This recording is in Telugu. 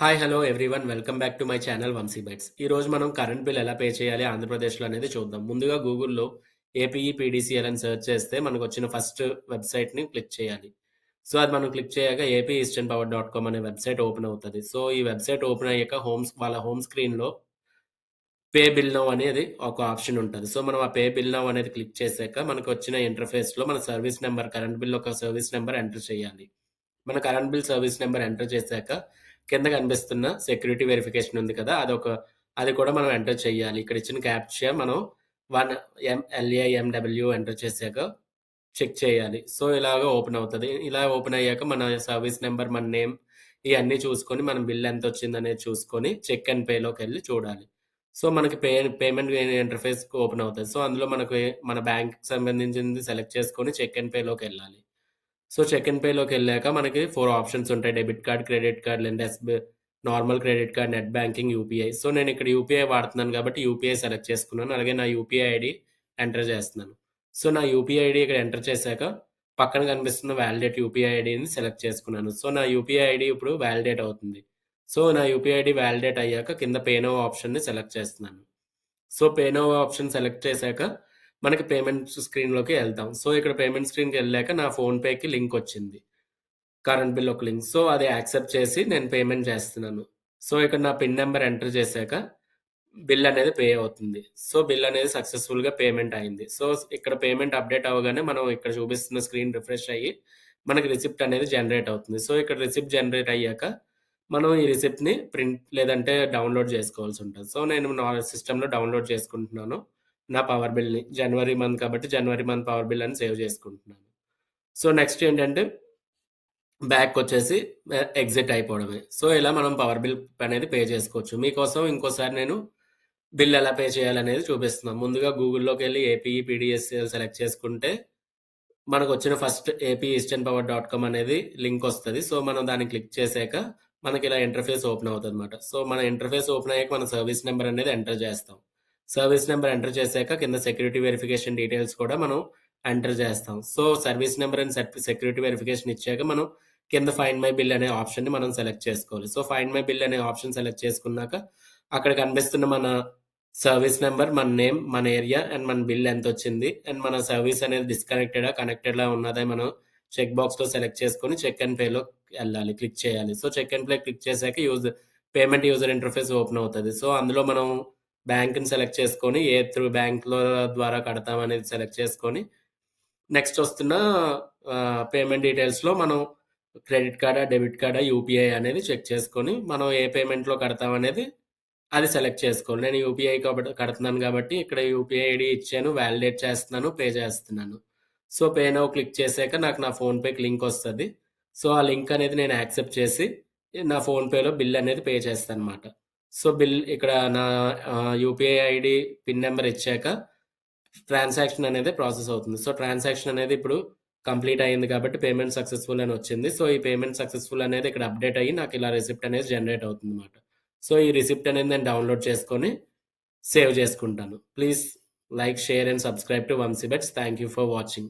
Hi! Hello everyone. Welcome back to my channel Vamshi bytes. ఈరోజు మనం కరెంట్ బిల్ ఎలా పే చేయాలి ఆంధ్రప్రదేశ్‌లో అనేది చూద్దాం. ముందుగా గూగుల్‌లో ఏపీఈపీడీసీఎల్ అని సెర్చ్ చేస్తే మనకొచ్చిన ఫస్ట్ వెబ్‌సైట్‌ని క్లిక్ చేయాలి. సో, అది మనం క్లిక్ చేయంగా AP eastern power dot com అనే వెబ్‌సైట్ ఓపెన్ అవుతది. సో, ఈ వెబ్‌సైట్ ఓపెన్ అయ్యాక వాళ్ళ హోమ్ స్క్రీన్‌లో పే బిల్ నౌ అనేది ఒక ఆప్షన్ ఉంటది. సో, మనం ఆ పే బిల్ నౌ అనేది క్లిక్ చేశాక మనకొచ్చిన ఇంటర్‌ఫేస్‌లో మన సర్వీస్ నంబర్ కరెంట్ బిల్ ఒక సర్వీస్ నంబర్ ఎంటర్ చేయాలి. మన current bill service number enter చేశాక కింద కనిపిస్తున్న సెక్యూరిటీ వెరిఫికేషన్ ఉంది కదా! అది కూడా మనం ఎంటర్ చేయాలి. ఇక్కడ ఇచ్చిన క్యాప్చా మనం 1 LAMW ఎంటర్ చేశాక చెక్ చేయాలి. సో, ఇలాగ ఓపెన్ అవుతది. ఇలా ఓపెన్ అయ్యాక మన సర్వీస్ నంబర్, మన నేమ్ ఇయన్నీ చూసుకొని మన బిల్ ఎంతొచ్చిందనేది చూసుకొని చెక్ అండ్ పేలోకెళ్ళి చూడాలి. సో, మనకి పేమెంట్ ఇంటర్‌ఫేస్ ఓపెన్ అవుతది. సో, అందులో మన బ్యాంక్‌కి సంబంధించింది సెలెక్ట్ చేసుకొని చెక్ అండ్ పేలోకెళ్ళాలి. సో, చెక్ అండ్ పేలోకెళ్ళాక మనకి 4 ఆప్షన్స్ ఉంటాయి. డెబిట్ కార్డ్, క్రెడిట్ కార్డ్ లేదంటే normal credit card, net banking, UPI. So, నేనిక్కడ యూపీఐ వాడుతున్నాను కాబట్టి యూపీఐ సెలెక్ట్ చేసుకున్నాను. అలాగే నా యూపీఐ ఐడీ ఎంటర్ చేస్తున్నాను. సో, నా యూపీఐ ఐడీ ఇక్కడ ఎంటర్ చేశాక పక్కన కనిపిస్తున్న వాలిడేట్ యూపీఐ ఐడీని సెలెక్ట్ చేసుకున్నాను. సో, నా యూపీఐ ఐడీ ఇప్పుడు వాలిడేట్ అవుతుంది. సో, నా యూపీఐ ఐడీ వాలిడేట్ అయ్యాక కింద పే నౌ ఆప్షన్‌ని సెలెక్ట్ చేస్తున్నాను. So, pay now option select చేశాక మనకి పేమెంట్ స్క్రీన్‌లోకి ఎళ్తాం. సో, ఇక్కడ పేమెంట్ స్క్రీన్‌కెళ్ళాక నా ఫోన్‌పేకి లింకొచ్చింది. కరెంట్ బిల్ ఒక లింక్. సో, అది యాక్సెప్ట్ చేసి నేను పేమెంట్ చేస్తున్నాను. సో, ఇక్కడ నా పిన్ నంబర్ ఎంటర్ చేశాక బిల్ అనేది పే అవుతుంది. సో, బిల్ అనేది సక్సెస్‌ఫుల్‌గా పేమెంట్ అయింది. సో, ఇక్కడ పేమెంట్ అప్‌డేట్ అవ్వగానే మనం ఇక్కడ చూపిస్తున్న స్క్రీన్ రిఫ్రెష్ అయ్యి మనకి రిసిప్ట్ అనేది జనరేట్ అవుతుంది. సో, ఇక్కడ రిసిప్ట్ జనరేట్ అయ్యాక మనం ఈ రిసిప్ట్‌ని ప్రింట్ లేదంటే డౌన్‌లోడ్ చేసుకోవాల్సి ఉంటది. సో, నేను నా సిస్టమ్‌లో డౌన్‌లోడ్ చేసుకుంటున్నాను. నా పవర్ బిల్‌ని. జనవరి మంత్ కాబట్టి జనవరి మంత్ పవర్ బిల్ అని సేవ్ చేసుకుంటున్నాను. సో, నెక్స్ట్ ఏంటంటే బ్యాక్‌కొచ్చేసి ఎగ్జిట్ అయిపోవడమే. సో, ఇలా మనం పవర్ బిల్ అనేది పే చేసుకోవచ్చు. మీకోసం ఇంకోసారి నేను బిల్ ఎలా పే చేయాలనేది చూపిస్తున్నాను. ముందుగా గూగుల్‌లోకెళ్ళి ఏపీఈపీడీఎస్ఎల్ సెలెక్ట్ చేసుకుంటే మనకొచ్చిన first AP eastern power dot com అనేది లింక్ వస్తది. సో, మనం దాన్ని క్లిక్ చేశాక మనకిలా ఇంటర్‌ఫేస్ ఓపెన్ అవుతదనమాట. సో, మన ఇంటర్‌ఫేస్ ఓపెన్ అయ్యాక మన సర్వీస్ నంబర్ అనేది ఎంటర్ చేస్తాం. సర్వీస్ నంబర్ ఎంటర్ చేశాక కింద సెక్యూరిటీ వెరిఫికేషన్ డీటెయిల్స్ కూడా మనం ఎంటర్ చేస్తాం. So, service number and security verification ఇచ్చాక మనం కింద ఫైండ్ మై బిల్ అనే ఆప్షన్‌ని మనం సెలెక్ట్ చేసుకోవాలి. సో, ఫైండ్ మై బిల్ అనే ఆప్షన్ సెలెక్ట్ చేసుకున్నాక అక్కడ కనిపిస్తున్న మన సర్వీస్ నంబర్, మన నేమ్, మన ఏరియా అండ్ మన బిల్ ఎంతొచ్చింది అండ్ మన సర్వీస్ అనేది డిస్కనెక్టెడా, కనెక్టెడ్‌లా ఉన్నదా మనం చెక్ బాక్స్‌లో సెలెక్ట్ చేసుకొని చెక్ అండ్ పేలో ఎళ్ళాలి. క్లిక్ చేయాలి. So, check and pay click చేశాక పేమెంట్ యూజర్ ఇంటర్‌ఫేస్ ఓపెన్ అవుతది. సో, అందులో మనం బ్యాంక్‌ని సెలెక్ట్ చేసుకొని బ్యాంక్‌లో ద్వారా కడతామనేది సెలెక్ట్ చేసుకొని నెక్స్ట్ వస్తున్న పేమెంట్ డీటెయిల్స్‌లో మనం క్రెడిట్ కార్డా, డెబిట్ కార్డా, యూపీఐ అనేది చెక్ చేసుకొని మనం ఏ పేమెంట్‌లో కడతామనేది అది సెలెక్ట్ చేసుకోవాలి. నేను యూపీఐ కాబట్టి కడుతున్నాను కాబట్టి ఇక్కడ యూపీఐ ఐడీ ఇచ్చాను. వాలిడేట్ చేస్తున్నాను. పే చేస్తున్నాను. సో, పే నౌ క్లిక్ చేశాక నాకు నా ఫోన్‌పేకి లింక్ వస్తది. సో, ఆ లింక్ అనేది నేను యాక్సెప్ట్ చేసి నా ఫోన్‌పేలో బిల్ అనేది పే చేస్తానన్నమాట. సో, బిల్ ఇక్కడ నా యూపీఐ ఐడీ, పిన్ నంబర్ ఇచ్చాక ట్రాన్సాక్షన్ అనేది ప్రాసెస్ అవుతుంది. సో, ట్రాన్సాక్షన్ అనేది ఇప్పుడు కంప్లీట్ అయింది కాబట్టి పేమెంట్ సక్సెస్‌ఫుల్ అని వచ్చింది. సో, ఈ పేమెంట్ సక్సెస్‌ఫుల్ అనేది ఇక్కడ అప్‌డేట్ అయ్యి నాకు ఇలా రిసిప్ట్ అనేది జనరేట్ అవుతుందన్నమాట. సో, ఈ రిసిప్ట్ అనేది నేను డౌన్‌లోడ్ చేసుకొని సేవ్ చేసుకుంటాను. Please like, share and subscribe to Vamshi bytes. Thank you for watching.